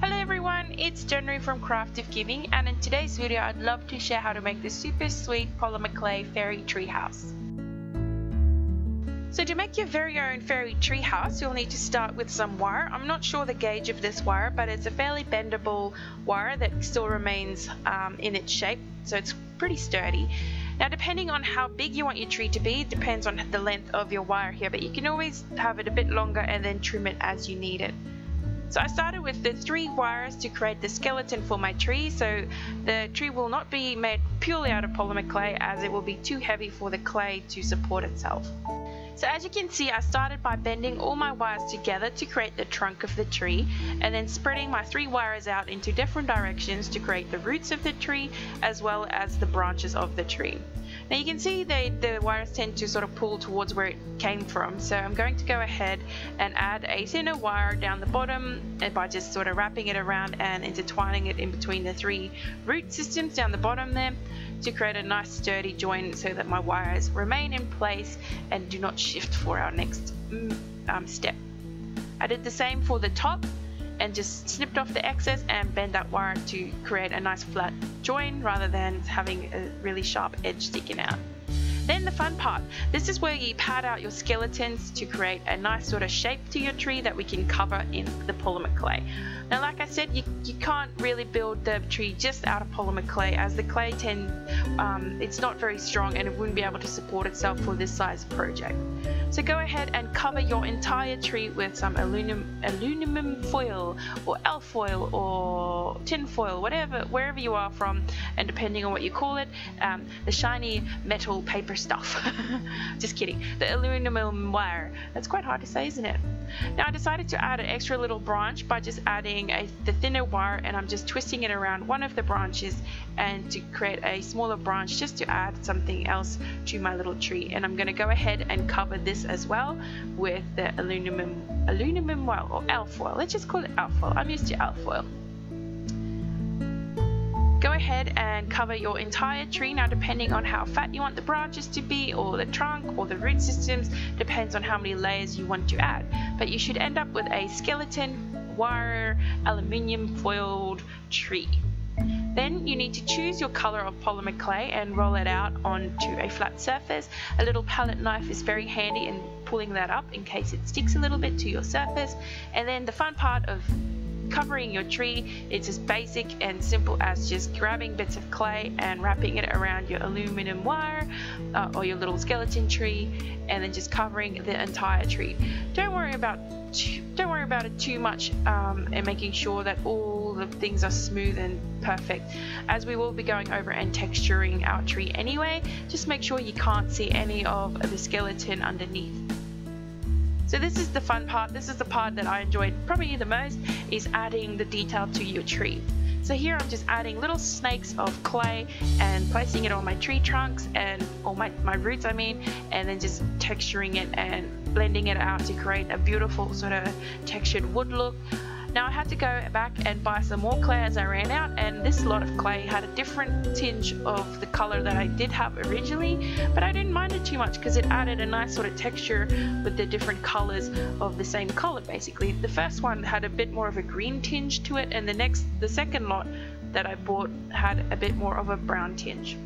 Hello everyone, it's Danrie from Craftofgiving, and in today's video I'd love to share how to make this super sweet polymer clay fairy tree house. So to make your very own fairy tree house, you'll need to start with some wire. I'm not sure the gauge of this wire, but it's a fairly bendable wire that still remains in its shape, so it's pretty sturdy. Now depending on how big you want your tree to be, it depends on the length of your wire here, but you can always have it a bit longer and then trim it as you need it. So I started with the 3 wires to create the skeleton for my tree, so the tree will not be made purely out of polymer clay as it will be too heavy for the clay to support itself. So as you can see, I started by bending all my wires together to create the trunk of the tree, and then spreading my 3 wires out into different directions to create the roots of the tree as well as the branches of the tree. Now you can see the wires tend to sort of pull towards where it came from, so I'm going to go ahead and add a thinner wire down the bottom and by just sort of wrapping it around and intertwining it in between the 3 root systems down the bottom there to create a nice sturdy joint so that my wires remain in place and do not shift for our next step. I did the same for the top and just snipped off the excess and bend that wire to create a nice flat join rather than having a really sharp edge sticking out. Then the fun part, this is where you pad out your skeletons to create a nice sort of shape to your tree that we can cover in the polymer clay. Now like I said, you can't really build the tree just out of polymer clay as the clay it's not very strong and it wouldn't be able to support itself for this size project. So go ahead and cover your entire tree with some aluminum foil or alfoil or tin foil, wherever you are from, and depending on what you call it, the shiny metal paper stuff. Just kidding. The aluminum wire. That's quite hard to say, isn't it? Now I decided to add an extra little branch by just adding the thinner wire, and I'm just twisting it around one of the branches and to create a smaller branch just to add something else to my little tree. And I'm going to go ahead and cover this as well with the aluminum foil or alfoil. Let's just call it alfoil. I'm used to alfoil. Go ahead and cover your entire tree. Now depending on how fat you want the branches to be, or the trunk or the root systems, depends on how many layers you want to add, but you should end up with a skeleton wire aluminium foiled tree. Then you need to choose your color of polymer clay and roll it out onto a flat surface. A little palette knife is very handy in pulling that up in case it sticks a little bit to your surface. And then the fun part of covering your tree, it's as basic and simple as just grabbing bits of clay and wrapping it around your aluminum wire or your little skeleton tree, and then just covering the entire tree. Don't worry about it too much and making sure that all the things are smooth and perfect, as we will be going over and texturing our tree anyway. Just make sure you can't see any of the skeleton underneath. So this is the fun part. This is the part that I enjoyed probably the most, is adding the detail to your tree. So here I'm just adding little snakes of clay and placing it on my tree trunks or my roots and then just texturing it and blending it out to create a beautiful sort of textured wood look. Now I had to go back and buy some more clay as I ran out, and this lot of clay had a different tinge of the color that I did have originally, but I didn't mind it too much because it added a nice sort of texture with the different colors of the same color basically. The first one had a bit more of a green tinge to it, and the second lot that I bought had a bit more of a brown tinge.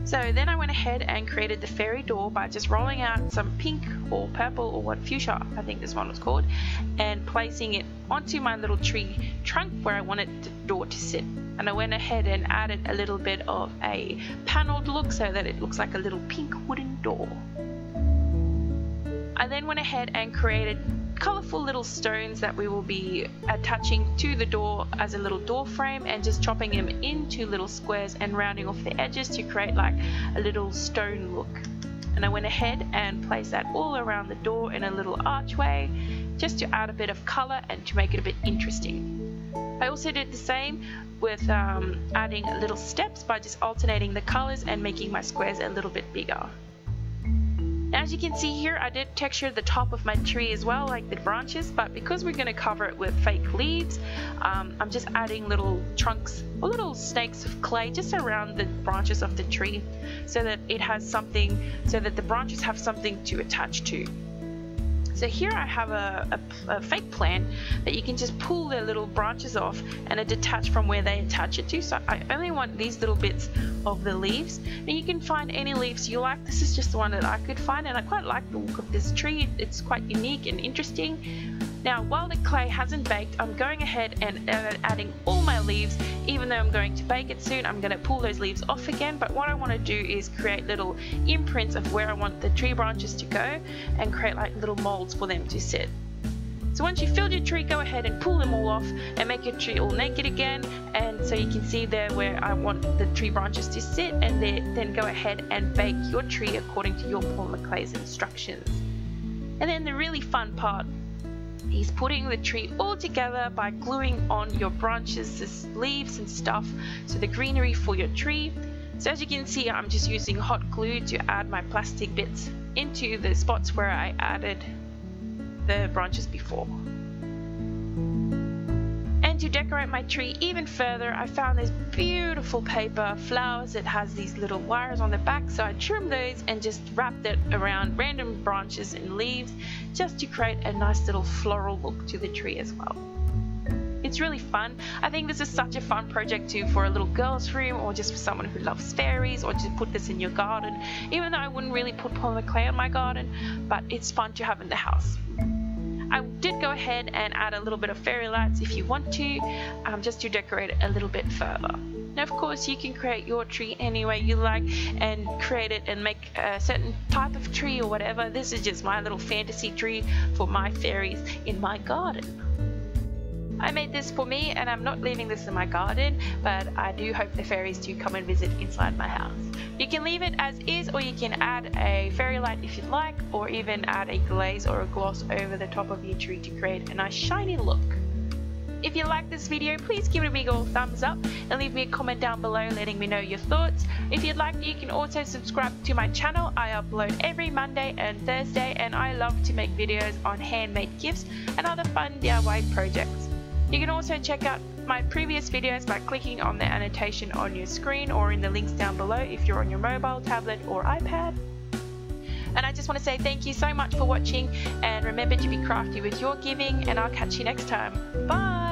So then I went ahead and created the fairy door by just rolling out some pink or purple or what, fuchsia I think this one was called, and placing it onto my little tree trunk where I wanted the door to sit. And I went ahead and added a little bit of a paneled look so that it looks like a little pink wooden door. I then went ahead and created colorful little stones that we will be attaching to the door as a little door frame, and just chopping them into little squares and rounding off the edges to create like a little stone look. And I went ahead and placed that all around the door in a little archway just to add a bit of color and to make it a bit interesting. I also did the same with adding little steps by just alternating the colors and making my squares a little bit bigger. As you can see here, I did texture the top of my tree as well, like the branches, but because we're going to cover it with fake leaves, I'm just adding little trunks or little snakes of clay just around the branches of the tree so that it has something, so that the branches have something to attach to. So here I have a fake plant that you can just pull the little branches off and it detach from where they attach it to. So I only want these little bits of the leaves, and you can find any leaves you like. This is just the one that I could find, and I quite like the look of this tree. It's quite unique and interesting. Now, while the clay hasn't baked, I'm going ahead and adding all my leaves. Even though I'm going to bake it soon, I'm going to pull those leaves off again. But what I want to do is create little imprints of where I want the tree branches to go and create like little molds for them to sit. So once you've filled your tree, go ahead and pull them all off and make your tree all naked again. And so you can see there where I want the tree branches to sit, and then go ahead and bake your tree according to your Polymer Clay's instructions. And then the really fun part is putting the tree all together by gluing on your branches, the leaves and stuff, so the greenery for your tree. So as you can see, I'm just using hot glue to add my plastic bits into the spots where I added the branches before. And to decorate my tree even further, I found this beautiful paper flowers that has these little wires on the back, so I trimmed those and just wrapped it around random branches and leaves just to create a nice little floral look to the tree as well. It's really fun. I think this is such a fun project too for a little girl's room, or just for someone who loves fairies, or just put this in your garden. Even though I wouldn't really put Polymer Clay on my garden, but it's fun to have in the house. I did go ahead and add a little bit of fairy lights if you want to, just to decorate it a little bit further. Now of course you can create your tree any way you like and create it and make a certain type of tree or whatever. This is just my little fantasy tree for my fairies in my garden. I made this for me, and I'm not leaving this in my garden, but I do hope the fairies do come and visit inside my house. You can leave it as is, or you can add a fairy light if you'd like, or even add a glaze or a gloss over the top of your tree to create a nice shiny look. If you like this video, please give it a big old thumbs up and leave me a comment down below letting me know your thoughts. If you'd like, you can also subscribe to my channel. I upload every Monday and Thursday, and I love to make videos on handmade gifts and other fun DIY projects. You can also check out my previous videos by clicking on the annotation on your screen or in the links down below if you're on your mobile, tablet or iPad. And I just want to say thank you so much for watching, and remember to be crafty with your giving, and I'll catch you next time. Bye!